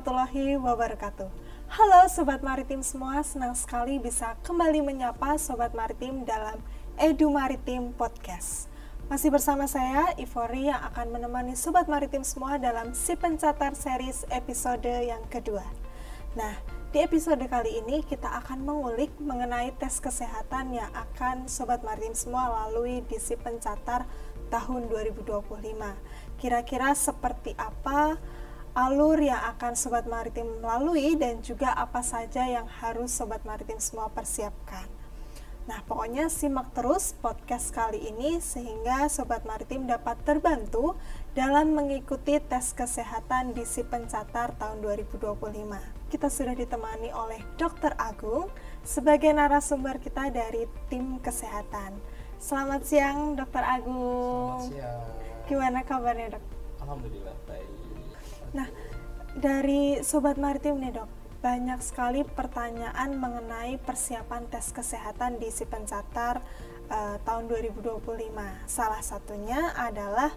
warahmatullahi wabarakatuh. Halo Sobat Maritim semua, senang sekali bisa kembali menyapa Sobat Maritim dalam Edu Maritim Podcast. Masih bersama saya, Ivori, yang akan menemani Sobat Maritim semua dalam Si Pencatat Series episode yang kedua. Nah, di episode kali ini kita akan mengulik mengenai tes kesehatan yang akan Sobat Maritim semua lalui di Si Pencatat tahun 2025. Kira-kira seperti apa alur yang akan Sobat Maritim lalui dan juga apa saja yang harus Sobat Maritim semua persiapkan. Nah, pokoknya simak terus podcast kali ini sehingga Sobat Maritim dapat terbantu dalam mengikuti tes kesehatan di Si Pencatat tahun 2025. Kita sudah ditemani oleh Dr. Agung sebagai narasumber kita dari tim kesehatan. Selamat siang Dr. Agung. Selamat siang. Gimana kabarnya, Dok? Alhamdulillah baik. Nah, dari Sobat Maritim nih, Dok, banyak sekali pertanyaan mengenai persiapan tes kesehatan di Si Pencatat tahun 2025. Salah satunya adalah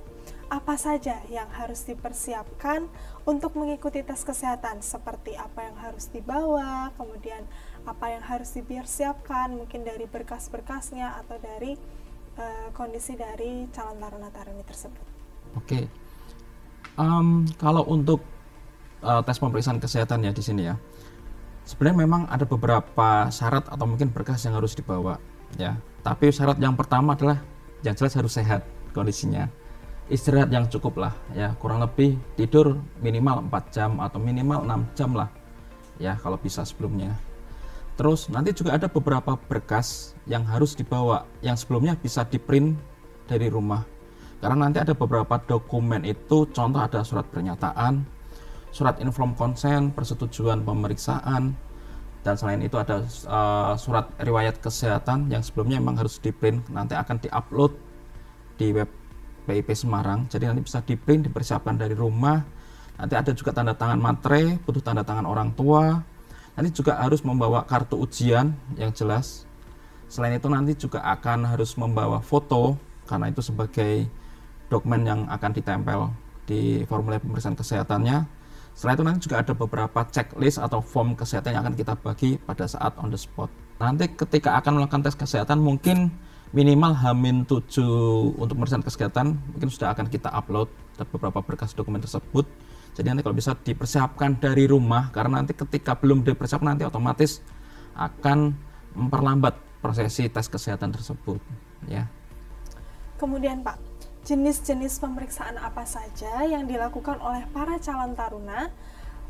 apa saja yang harus dipersiapkan untuk mengikuti tes kesehatan, seperti apa yang harus dibawa, kemudian apa yang harus dipersiapkan, mungkin dari berkas-berkasnya atau dari kondisi dari calon taruna-taruni tersebut. Oke. Kalau untuk tes pemeriksaan kesehatan ya di sini ya, sebenarnya memang ada beberapa syarat atau mungkin berkas yang harus dibawa ya. Tapi syarat yang pertama adalah yang jelas harus sehat kondisinya, istirahat yang cukup lah ya, kurang lebih tidur minimal 4 jam atau minimal 6 jam lah ya kalau bisa sebelumnya. Terus nanti juga ada beberapa berkas yang harus dibawa yang sebelumnya bisa di print dari rumah. Karena nanti ada beberapa dokumen itu, contoh ada surat pernyataan, surat inform consent, persetujuan pemeriksaan, dan selain itu ada surat riwayat kesehatan yang sebelumnya memang harus di print, nanti akan diupload di web PIP Semarang. Jadi nanti bisa di print, dipersiapkan dari rumah. Nanti ada juga tanda tangan materai, butuh tanda tangan orang tua. Nanti juga harus membawa kartu ujian yang jelas. Selain itu nanti juga akan harus membawa foto, karena itu sebagai dokumen yang akan ditempel di formulir pemeriksaan kesehatannya. Setelah itu nanti juga ada beberapa checklist atau form kesehatan yang akan kita bagi pada saat on the spot. Nanti ketika akan melakukan tes kesehatan mungkin minimal H-7 untuk pemeriksaan kesehatan mungkin sudah akan kita upload beberapa berkas dokumen tersebut. Jadi nanti kalau bisa dipersiapkan dari rumah, karena nanti ketika belum dipersiapkan nanti otomatis akan memperlambat prosesi tes kesehatan tersebut ya. Kemudian Pak, jenis-jenis pemeriksaan apa saja yang dilakukan oleh para calon taruna?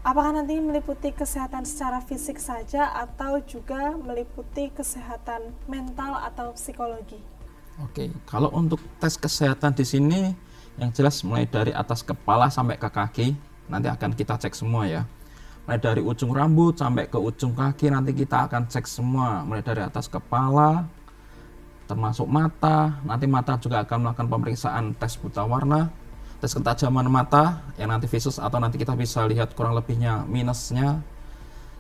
Apakah nanti meliputi kesehatan secara fisik saja atau juga meliputi kesehatan mental atau psikologi? Oke, kalau untuk tes kesehatan di sini yang jelas mulai dari atas kepala sampai ke kaki nanti akan kita cek semua ya. Mulai dari ujung rambut sampai ke ujung kaki nanti kita akan cek semua, mulai dari atas kepala termasuk mata. Nanti mata juga akan melakukan pemeriksaan tes buta warna, tes ketajaman mata yang nanti visus atau nanti kita bisa lihat kurang lebihnya minusnya.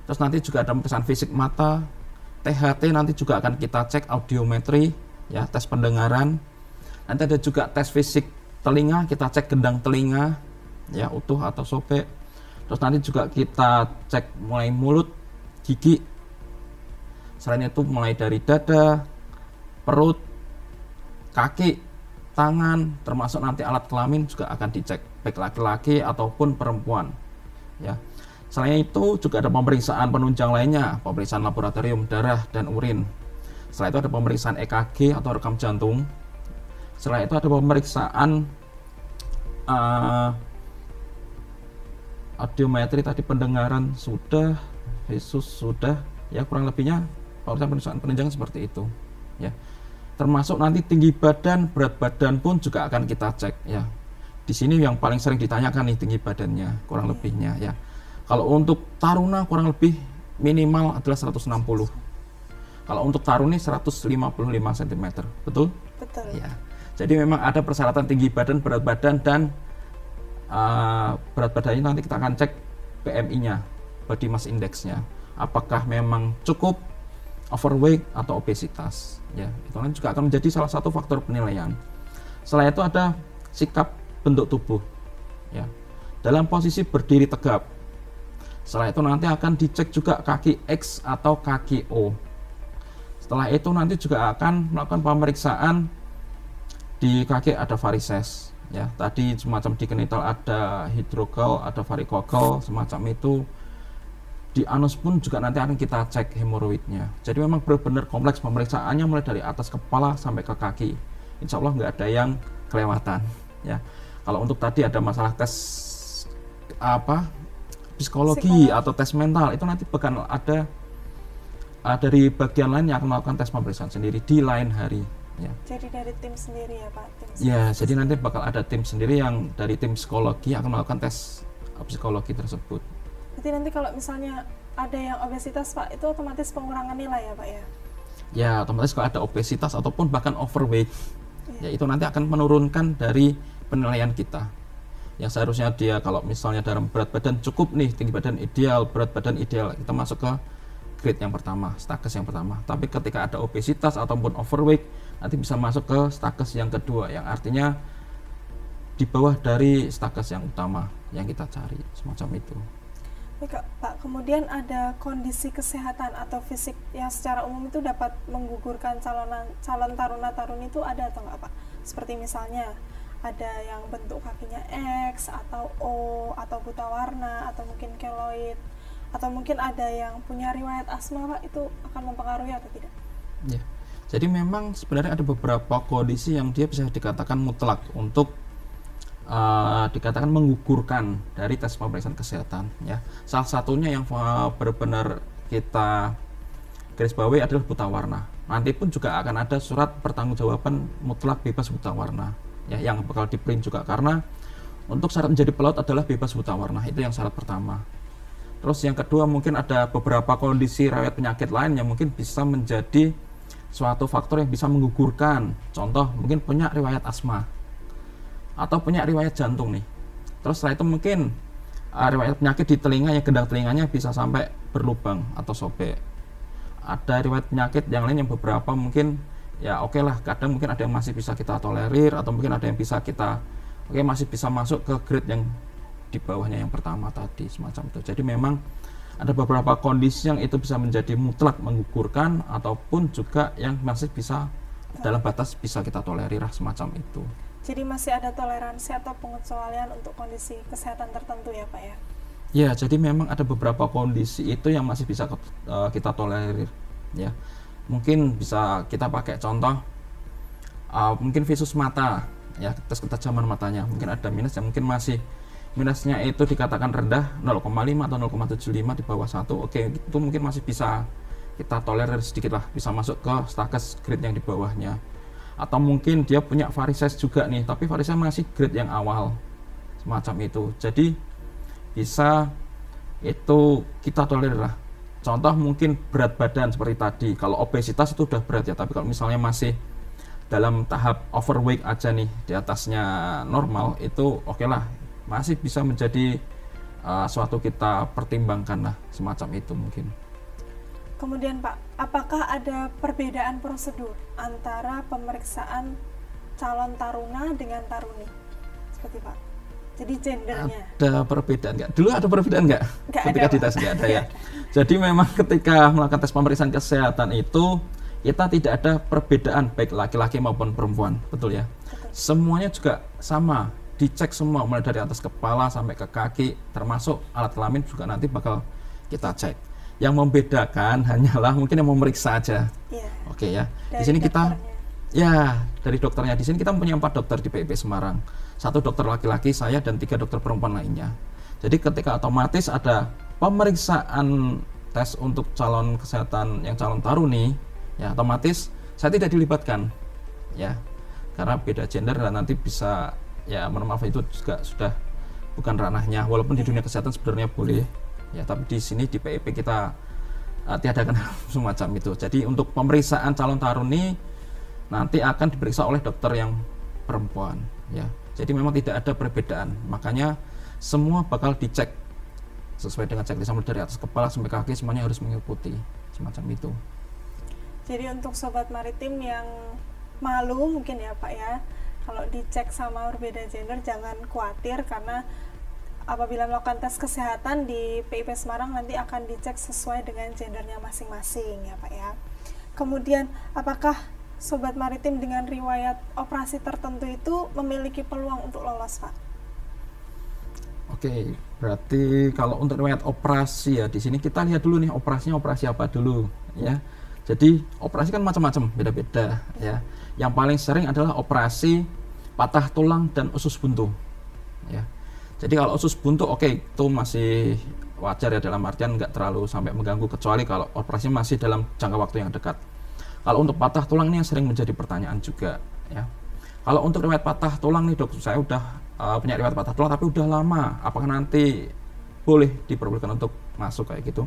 Terus nanti juga ada pemeriksaan fisik mata, THT nanti juga akan kita cek audiometri ya, tes pendengaran. Nanti ada juga tes fisik telinga, kita cek gendang telinga ya, utuh atau sobek. Terus nanti juga kita cek mulai mulut, gigi. Selain itu mulai dari dada, perut, kaki, tangan, termasuk nanti alat kelamin juga akan dicek, baik laki-laki ataupun perempuan ya. Selain itu juga ada pemeriksaan penunjang lainnya, pemeriksaan laboratorium darah dan urin. Setelah itu ada pemeriksaan EKG atau rekam jantung. Setelah itu ada pemeriksaan audiometri, tadi pendengaran sudah, visus sudah ya, kurang lebihnya pemeriksaan penunjang seperti itu ya. Termasuk nanti tinggi badan, berat badan pun juga akan kita cek ya. Di sini yang paling sering ditanyakan nih tinggi badannya, kurang lebihnya ya. Kalau untuk taruna kurang lebih minimal adalah 160. Kalau untuk taruni 155 cm, betul? Betul. Ya. Jadi memang ada persyaratan tinggi badan, berat badan, dan berat badannya nanti kita akan cek BMI-nya, body mass index-nya. Apakah memang cukup, overweight atau obesitas ya, itu nanti juga akan menjadi salah satu faktor penilaian. Setelah itu ada sikap bentuk tubuh ya, dalam posisi berdiri tegap. Setelah itu nanti akan dicek juga kaki X atau kaki O. Setelah itu nanti juga akan melakukan pemeriksaan di kaki ada varises. Ya, tadi semacam di genital ada hidrogel, ada varikogel, semacam itu. Di anus pun juga nanti akan kita cek hemoroidnya. Jadi memang benar-benar kompleks pemeriksaannya mulai dari atas kepala sampai ke kaki. Insya Allah nggak ada yang kelewatan. Ya, kalau untuk tadi ada masalah tes psikologi atau tes mental, itu nanti bakal ada dari bagian lain yang akan melakukan tes pemeriksaan sendiri di lain hari. Ya. Jadi dari tim sendiri ya Pak? Ya, jadi nanti bakal ada tim sendiri yang dari tim psikologi akan melakukan tes psikologi tersebut. Jadi nanti kalau misalnya ada yang obesitas Pak, itu otomatis pengurangan nilai ya Pak ya? Ya, otomatis kalau ada obesitas ataupun bahkan overweight, ya itu nanti akan menurunkan dari penilaian kita. Yang seharusnya dia kalau misalnya dalam berat badan cukup nih, tinggi badan ideal, berat badan ideal, kita masuk ke grade yang pertama, status yang pertama. Tapi ketika ada obesitas ataupun overweight, nanti bisa masuk ke status yang kedua, yang artinya di bawah dari status yang utama yang kita cari, semacam itu. Baik Pak, kemudian ada kondisi kesehatan atau fisik yang secara umum itu dapat menggugurkan calon taruna-taruni itu ada atau enggak Pak? Seperti misalnya ada yang bentuk kakinya X atau O atau buta warna atau mungkin keloid atau mungkin ada yang punya riwayat asma Pak, itu akan mempengaruhi atau tidak? Ya. Jadi memang sebenarnya ada beberapa kondisi yang dia bisa dikatakan mutlak untuk dikatakan menggugurkan dari tes pemeriksaan kesehatan. Ya, salah satunya yang benar-benar kita garis bawahi adalah buta warna. Nanti pun juga akan ada surat pertanggungjawaban mutlak bebas buta warna. Ya, yang bakal di-print juga karena untuk syarat menjadi pelaut adalah bebas buta warna. Itu yang syarat pertama. Terus yang kedua mungkin ada beberapa kondisi riwayat penyakit lain yang mungkin bisa menjadi suatu faktor yang bisa menggugurkan. Contoh mungkin punya riwayat asma atau punya riwayat jantung nih. Terus setelah itu mungkin riwayat penyakit di telinga yang gendang telinganya bisa sampai berlubang atau sobek. Ada riwayat penyakit yang lain yang beberapa mungkin ya oke lah, kadang mungkin ada yang masih bisa kita tolerir atau mungkin ada yang bisa kita masih bisa masuk ke grade yang di bawahnya yang pertama tadi, semacam itu. Jadi memang ada beberapa kondisi yang itu bisa menjadi mutlak menggugurkan ataupun juga yang masih bisa dalam batas bisa kita tolerir semacam itu. Jadi masih ada toleransi atau pengecualian untuk kondisi kesehatan tertentu ya Pak ya? Ya, jadi memang ada beberapa kondisi itu yang masih bisa kita tolerir ya. Mungkin bisa kita pakai contoh mungkin visus mata ya, tes ketajaman matanya mungkin ada minus yang mungkin masih minusnya itu dikatakan rendah 0,5 atau 0,75 di bawah 1. Oke, itu mungkin masih bisa kita tolerir sedikit lah, bisa masuk ke status grade yang di bawahnya. Atau mungkin dia punya varises juga nih, tapi varisesnya masih grade yang awal, semacam itu. Jadi bisa itu kita tolerir lah. Contoh mungkin berat badan seperti tadi, kalau obesitas itu udah berat ya, tapi kalau misalnya masih dalam tahap overweight aja nih, di atasnya normal, itu oke lah, masih bisa menjadi suatu kita pertimbangkan lah, semacam itu mungkin. Kemudian Pak, apakah ada perbedaan prosedur antara pemeriksaan calon taruna dengan taruni? Seperti Pak, jadi gendernya. Ada perbedaan nggak? Dulu ada perbedaan nggak? Ketika ada, dites nggak ada ya. Jadi memang ketika melakukan tes pemeriksaan kesehatan itu, kita tidak ada perbedaan baik laki-laki maupun perempuan, betul ya? Betul. Semuanya juga sama, dicek semua mulai dari atas kepala sampai ke kaki, termasuk alat kelamin juga nanti bakal kita cek. Yang membedakan hanyalah mungkin yang memeriksa aja. Iya. Oke ya. Dari di sini kita dokternya. ya dari dokternya. Di sini kita punya 4 dokter di PIP Semarang. 1 dokter laki-laki, saya dan 3 dokter perempuan lainnya. Jadi ketika otomatis ada pemeriksaan tes untuk calon kesehatan yang calon taruni, ya otomatis saya tidak dilibatkan. Ya. Karena beda gender dan nanti bisa ya mohon maaf itu juga sudah bukan ranahnya. Walaupun di dunia kesehatan sebenarnya boleh. Ya, tapi di sini di PIP kita tiadakan semacam itu. Jadi untuk pemeriksaan calon taruni nanti akan diperiksa oleh dokter yang perempuan ya. Jadi memang tidak ada perbedaan. Makanya semua bakal dicek sesuai dengan checklist mulai dari atas kepala sampai kaki, semuanya harus mengikuti semacam itu. Jadi untuk sobat maritim yang malu mungkin ya Pak ya, kalau dicek sama berbeda gender jangan khawatir karena apabila melakukan tes kesehatan di PIP Semarang nanti akan dicek sesuai dengan gendernya masing-masing ya Pak ya. Kemudian apakah Sobat Maritim dengan riwayat operasi tertentu itu memiliki peluang untuk lolos Pak? Oke, berarti kalau untuk riwayat operasi ya di sini kita lihat dulu nih operasinya operasi apa dulu ya. Jadi operasi kan macam-macam, beda-beda ya. Yang paling sering adalah operasi patah tulang dan usus buntu ya. Jadi kalau usus buntu oke, itu masih wajar ya, dalam artian nggak terlalu sampai mengganggu, kecuali kalau operasi masih dalam jangka waktu yang dekat. Kalau untuk patah tulang ini yang sering menjadi pertanyaan juga ya. Kalau untuk riwayat patah tulang nih dok, saya udah punya riwayat patah tulang tapi udah lama, apakah nanti boleh diperbolehkan untuk masuk kayak gitu?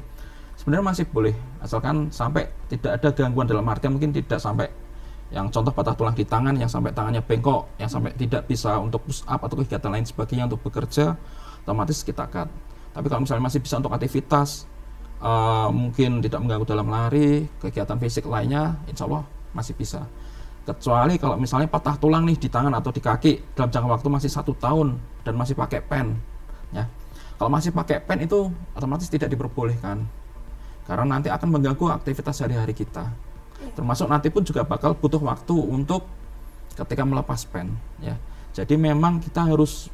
Sebenarnya masih boleh, asalkan sampai tidak ada gangguan, dalam artian mungkin tidak sampai yang contoh patah tulang di tangan yang sampai tangannya bengkok, yang sampai tidak bisa untuk push up atau kegiatan lain sebagainya untuk bekerja, otomatis kita cut. Tapi kalau misalnya masih bisa untuk aktivitas, mungkin tidak mengganggu dalam lari, kegiatan fisik lainnya, insya Allah masih bisa. Kecuali kalau misalnya patah tulang nih di tangan atau di kaki dalam jangka waktu masih 1 tahun dan masih pakai pen ya. Kalau masih pakai pen itu otomatis tidak diperbolehkan karena nanti akan mengganggu aktivitas sehari-hari kita, termasuk nanti pun juga bakal butuh waktu untuk ketika melepas pen ya. Jadi memang kita harus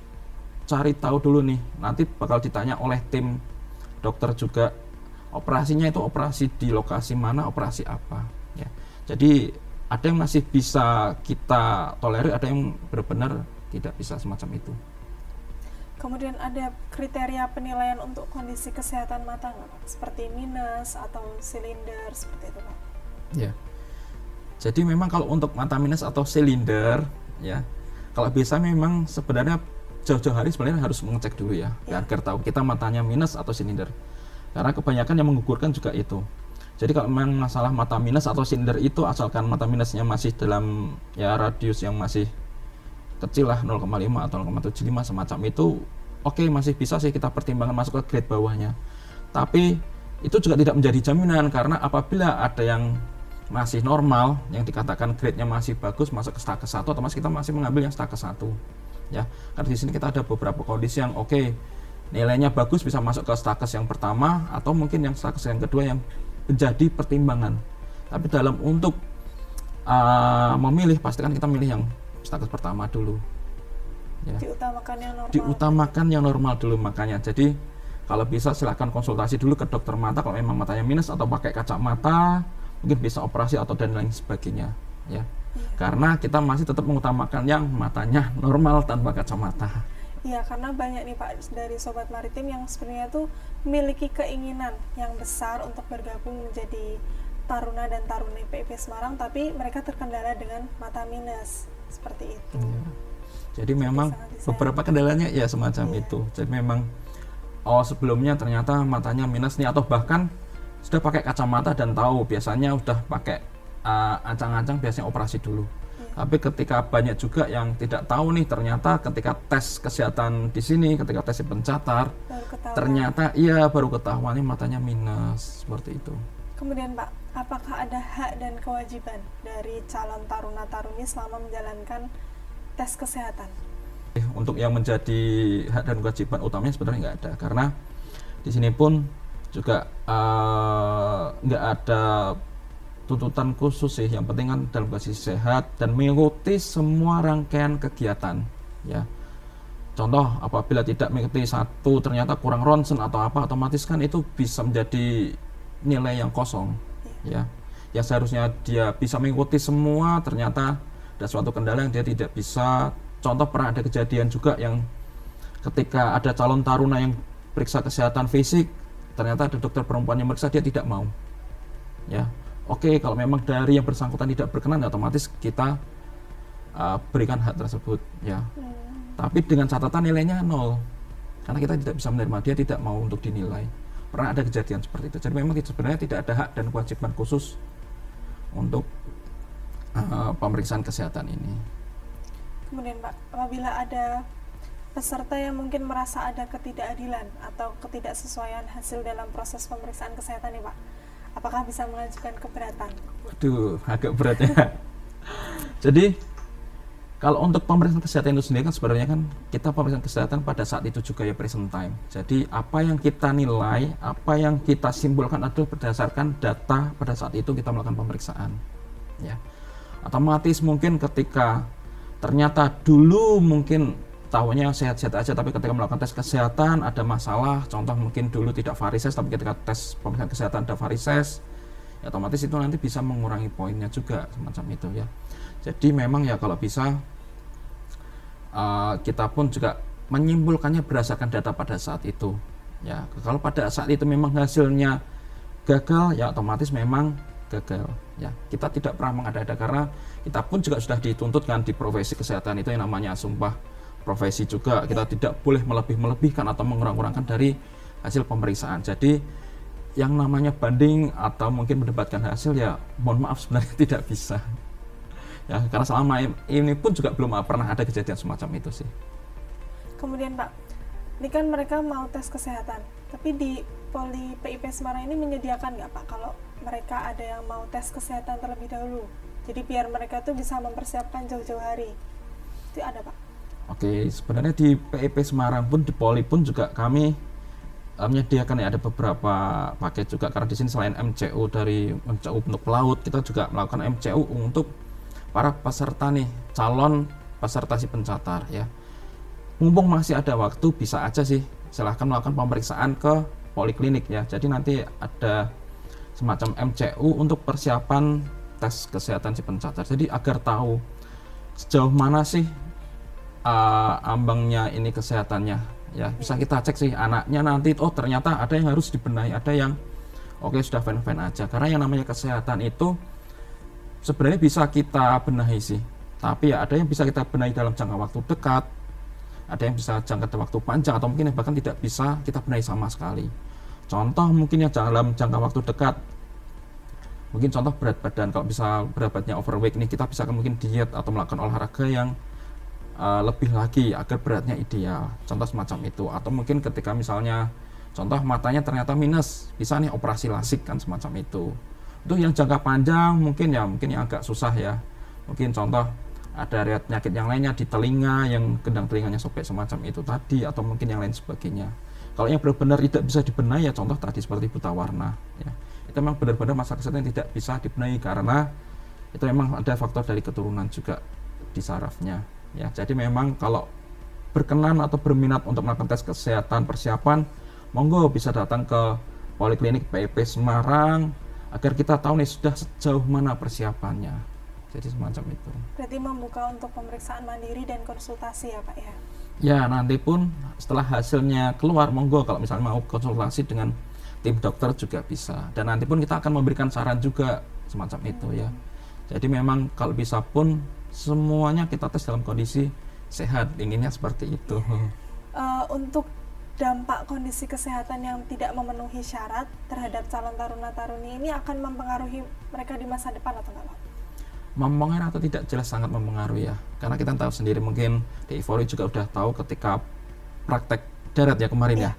cari tahu dulu nih, nanti bakal ditanya oleh tim dokter juga, operasinya itu operasi di lokasi mana, operasi apa ya. Jadi ada yang masih bisa kita tolerir, ada yang benar-benar tidak bisa semacam itu. Kemudian ada kriteria penilaian untuk kondisi kesehatan mata nggak Pak? Seperti minus atau silinder seperti itu Pak? Ya. Jadi memang kalau untuk mata minus atau silinder ya, kalau bisa memang sebenarnya jauh-jauh hari sebenarnya harus mengecek dulu ya, agar tahu kita matanya minus atau silinder. Karena kebanyakan yang menggugurkan juga itu. Jadi kalau memang masalah mata minus atau silinder itu, asalkan mata minusnya masih dalam ya radius yang masih kecil lah, 0,5 atau 0,75 semacam itu, oke, masih bisa sih kita pertimbangkan masuk ke grade bawahnya. Tapi itu juga tidak menjadi jaminan, karena apabila ada yang masih normal, yang dikatakan grade-nya masih bagus, masuk ke stake 1, otomatis kita masih mengambil yang stake 1 ya. Karena di sini kita ada beberapa kondisi yang oke, nilainya bagus bisa masuk ke stakes yang pertama atau mungkin yang stakes yang kedua yang menjadi pertimbangan. Tapi dalam untuk memilih, pastikan kita milih yang stakes pertama dulu ya. Diutamakan yang normal. Diutamakan yang normal dulu, makanya. Jadi kalau bisa silahkan konsultasi dulu ke dokter mata kalau memang matanya minus, atau pakai kacamata, mungkin bisa operasi atau dan lain sebagainya ya. Karena kita masih tetap mengutamakan yang matanya normal tanpa kacamata. Iya, karena banyak nih Pak dari Sobat Maritim yang sebenarnya tuh memiliki keinginan yang besar untuk bergabung menjadi taruna dan taruni PIP Semarang, tapi mereka terkendala dengan mata minus seperti itu. Ya. Jadi memang beberapa kendalanya ya semacam itu. Jadi memang sebelumnya ternyata matanya minus nih, atau bahkan sudah pakai kacamata dan tahu biasanya udah pakai ancang-ancang, biasanya operasi dulu. Tapi ketika banyak juga yang tidak tahu nih, ternyata ketika tes kesehatan di sini, ketika tes pencatar, ternyata baru ketahuannya matanya minus, seperti itu. Kemudian Pak, apakah ada hak dan kewajiban dari calon taruna-taruni selama menjalankan tes kesehatan? Untuk yang menjadi hak dan kewajiban utamanya sebenarnya nggak ada, karena di sini pun juga nggak ada tuntutan khusus sih. Yang penting kan dalam kondisi sehat dan mengikuti semua rangkaian kegiatan ya. Contoh, apabila tidak mengikuti satu, ternyata kurang ronsen atau apa, otomatis kan itu bisa menjadi nilai yang kosong ya. Yang seharusnya dia bisa mengikuti semua, ternyata ada suatu kendala yang dia tidak bisa. Contoh, pernah ada kejadian juga yang ketika ada calon taruna yang periksa kesehatan fisik, ternyata ada dokter perempuan yang meriksa, dia tidak mau ya. Oke, kalau memang dari yang bersangkutan tidak berkenan, otomatis kita berikan hak tersebut ya. Tapi dengan catatan nilainya 0, karena kita tidak bisa menerima, dia tidak mau untuk dinilai. Pernah ada kejadian seperti itu. Jadi memang sebenarnya tidak ada hak dan kewajiban khusus untuk pemeriksaan kesehatan ini. Kemudian Pak, apabila ada peserta yang mungkin merasa ada ketidakadilan atau ketidaksesuaian hasil dalam proses pemeriksaan kesehatan nih Pak, apakah bisa mengajukan keberatan? Waduh, agak berat ya. Jadi Kalau untuk pemeriksaan kesehatan itu sendiri kan sebenarnya kan kita pemeriksaan kesehatan pada saat itu juga ya present time. Jadi apa yang kita nilai, apa yang kita simpulkan adalah berdasarkan data pada saat itu kita melakukan pemeriksaan. Ya. Otomatis mungkin ketika ternyata dulu mungkin tahunya sehat-sehat aja, tapi ketika melakukan tes kesehatan ada masalah, contoh mungkin dulu tidak varises, tapi ketika tes pemeriksaan kesehatan ada varises, ya otomatis itu nanti bisa mengurangi poinnya juga semacam itu ya. Jadi memang ya kalau bisa kita pun juga menyimpulkannya berdasarkan data pada saat itu ya. Kalau pada saat itu memang hasilnya gagal ya otomatis memang gagal ya. Kita tidak pernah mengada-ada karena kita pun juga sudah dituntut kan di profesi kesehatan itu yang namanya sumpah profesi juga. Kita tidak boleh melebih-melebihkan atau mengurang-urangkan dari hasil pemeriksaan. Jadi yang namanya banding atau mungkin mendebatkan hasil ya mohon maaf sebenarnya tidak bisa ya, karena selama ini pun juga belum pernah ada kejadian semacam itu sih. Kemudian Pak, ini kan mereka mau tes kesehatan, tapi di Poli PIP Semarang ini menyediakan nggak Pak kalau mereka ada yang mau tes kesehatan terlebih dahulu, jadi biar mereka tuh bisa mempersiapkan jauh-jauh hari, itu ada Pak? Oke, sebenarnya di PIP Semarang pun, di Poli pun juga kami menyediakan ya, ada beberapa paket juga, karena di sini selain MCU dari MCU untuk pelaut, kita juga melakukan MCU untuk para peserta nih, calon peserta si pencatar ya. Mumpung masih ada waktu, bisa aja sih silahkan melakukan pemeriksaan ke poliklinik ya. Jadi nanti ada semacam MCU untuk persiapan tes kesehatan si pencatar. Jadi agar tahu sejauh mana sih ambangnya ini kesehatannya ya. Bisa kita cek sih anaknya nanti, oh ternyata ada yang harus dibenahi, ada yang oke sudah fine-fine aja. Karena yang namanya kesehatan itu sebenarnya bisa kita benahi sih, tapi ya ada yang bisa kita benahi dalam jangka waktu dekat, ada yang bisa jangka waktu panjang, atau mungkin bahkan tidak bisa kita benahi sama sekali. Contoh mungkin ya dalam jangka waktu dekat, mungkin contoh berat badan, kalau bisa berat badannya overweight nih, kita bisa mungkin diet atau melakukan olahraga yang lebih lagi agar beratnya ideal, contoh semacam itu. Atau mungkin ketika misalnya contoh matanya ternyata minus, bisa nih operasi lasik kan semacam itu. Untuk yang jangka panjang mungkin yang agak susah ya, mungkin contoh ada riwayat penyakit yang lainnya di telinga, yang gendang telinganya sobek semacam itu tadi, atau mungkin yang lain sebagainya. Kalau yang benar-benar tidak bisa dibenahi ya contoh tadi seperti buta warna ya, itu memang benar-benar masalah kesehatan yang tidak bisa dibenahi karena itu memang ada faktor dari keturunan juga di sarafnya ya. Jadi memang kalau berkenan atau berminat untuk melakukan tes kesehatan persiapan, monggo bisa datang ke Poliklinik PIP Semarang agar kita tahu nih sudah sejauh mana persiapannya. Jadi semacam itu. Berarti membuka untuk pemeriksaan mandiri dan konsultasi ya Pak ya? Ya, nanti pun setelah hasilnya keluar, monggo kalau misalnya mau konsultasi dengan tim dokter juga bisa. Dan nanti pun kita akan memberikan saran juga semacam itu ya. Jadi memang kalau bisa pun semuanya kita tes dalam kondisi sehat, inginnya seperti itu. Untuk dampak kondisi kesehatan yang tidak memenuhi syarat terhadap calon taruna-taruni ini akan mempengaruhi mereka di masa depan atau enggak Pak? Mempengaruhi atau tidak, jelas sangat mempengaruhi ya. Karena kita tahu sendiri, mungkin di Ivory juga udah tahu ketika praktek darat ya kemarin ya.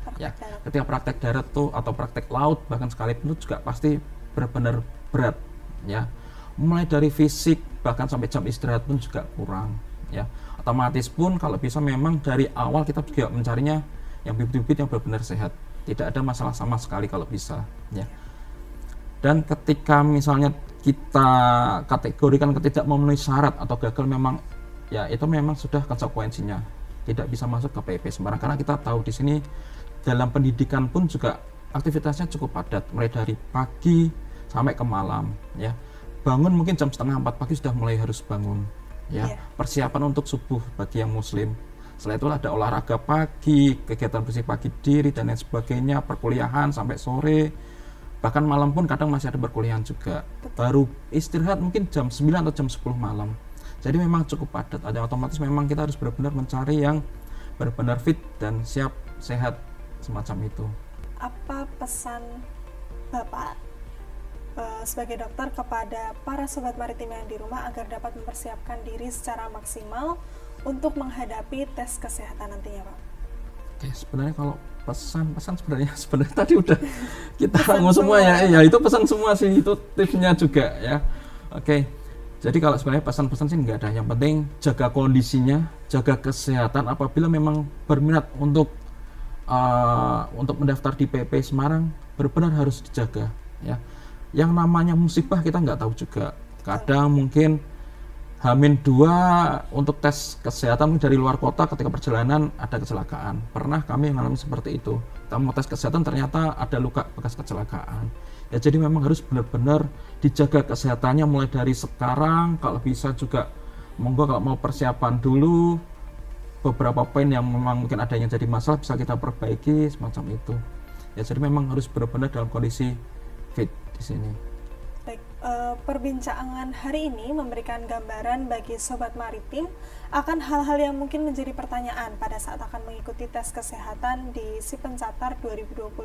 Ketika praktek darat tuh atau praktek laut bahkan sekalipun itu juga pasti benar-benar berat ya. Mulai dari fisik bahkan sampai jam istirahat pun juga kurang ya. Otomatis pun kalau bisa memang dari awal kita juga mencarinya yang bibit-bibit yang benar-benar sehat, tidak ada masalah sama sekali kalau bisa ya. Dan ketika misalnya kita kategorikan tidak memenuhi syarat atau gagal, memang ya itu memang sudah konsekuensinya tidak bisa masuk ke PIP Semarang, karena kita tahu di sini dalam pendidikan pun juga aktivitasnya cukup padat, mulai dari pagi sampai ke malam ya. Bangun mungkin jam 3:30 pagi sudah mulai harus bangun ya. Persiapan untuk subuh bagi yang muslim. Setelah itu ada olahraga pagi, kegiatan bersih pagi diri dan lain sebagainya, perkuliahan sampai sore, bahkan malam pun kadang masih ada perkuliahan juga. Baru istirahat mungkin jam 9 atau jam 10 malam. Jadi memang cukup padat. Ada otomatis memang kita harus benar-benar mencari yang benar-benar fit dan siap sehat semacam itu. Apa pesan Bapak sebagai dokter kepada para sobat maritim yang di rumah agar dapat mempersiapkan diri secara maksimal untuk menghadapi tes kesehatan nantinya Pak? Oke, sebenarnya kalau pesan sebenarnya tadi udah kita rangkum semua ya. Ya itu pesan semua sih, itu tipsnya juga ya. Oke. Jadi kalau sebenarnya pesan-pesan sih nggak ada. Yang penting jaga kondisinya, jaga kesehatan. Apabila memang berminat untuk mendaftar di PP Semarang, benar-benar harus dijaga. Ya, yang namanya musibah kita nggak tahu juga. Kadang mungkin H-2 untuk tes kesehatan dari luar kota ketika perjalanan ada kecelakaan. Pernah kami mengalami seperti itu. Kita mau tes kesehatan ternyata ada luka bekas kecelakaan. Ya jadi memang harus benar-benar dijaga kesehatannya mulai dari sekarang. Kalau bisa juga monggo kalau mau persiapan dulu. Beberapa poin yang memang mungkin ada yang jadi masalah bisa kita perbaiki semacam itu. Ya jadi memang harus benar-benar dalam kondisi fit di sini. Baik, perbincangan hari ini memberikan gambaran bagi Sobat Maritim akan hal-hal yang mungkin menjadi pertanyaan pada saat akan mengikuti tes kesehatan di Sipencatar 2025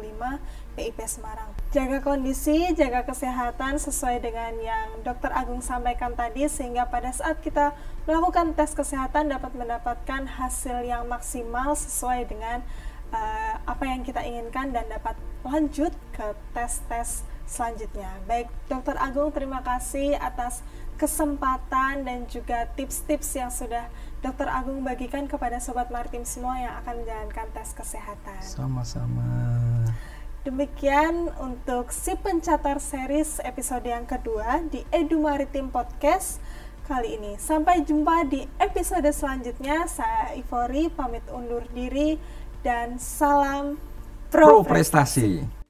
PIP Semarang. Jaga kondisi, jaga kesehatan sesuai dengan yang Dr. Agung sampaikan tadi, sehingga pada saat kita melakukan tes kesehatan dapat mendapatkan hasil yang maksimal sesuai dengan apa yang kita inginkan dan dapat lanjut ke tes-tes selanjutnya. Baik, Dr. Agung, terima kasih atas kesempatan dan juga tips-tips yang sudah Dr. Agung bagikan kepada Sobat Maritim semua yang akan menjalankan tes kesehatan. Sama-sama. Demikian untuk Sipencatar Series episode yang kedua di Edu Maritim Podcast kali ini. Sampai jumpa di episode selanjutnya. Saya Ivory pamit undur diri dan salam Pro Prestasi.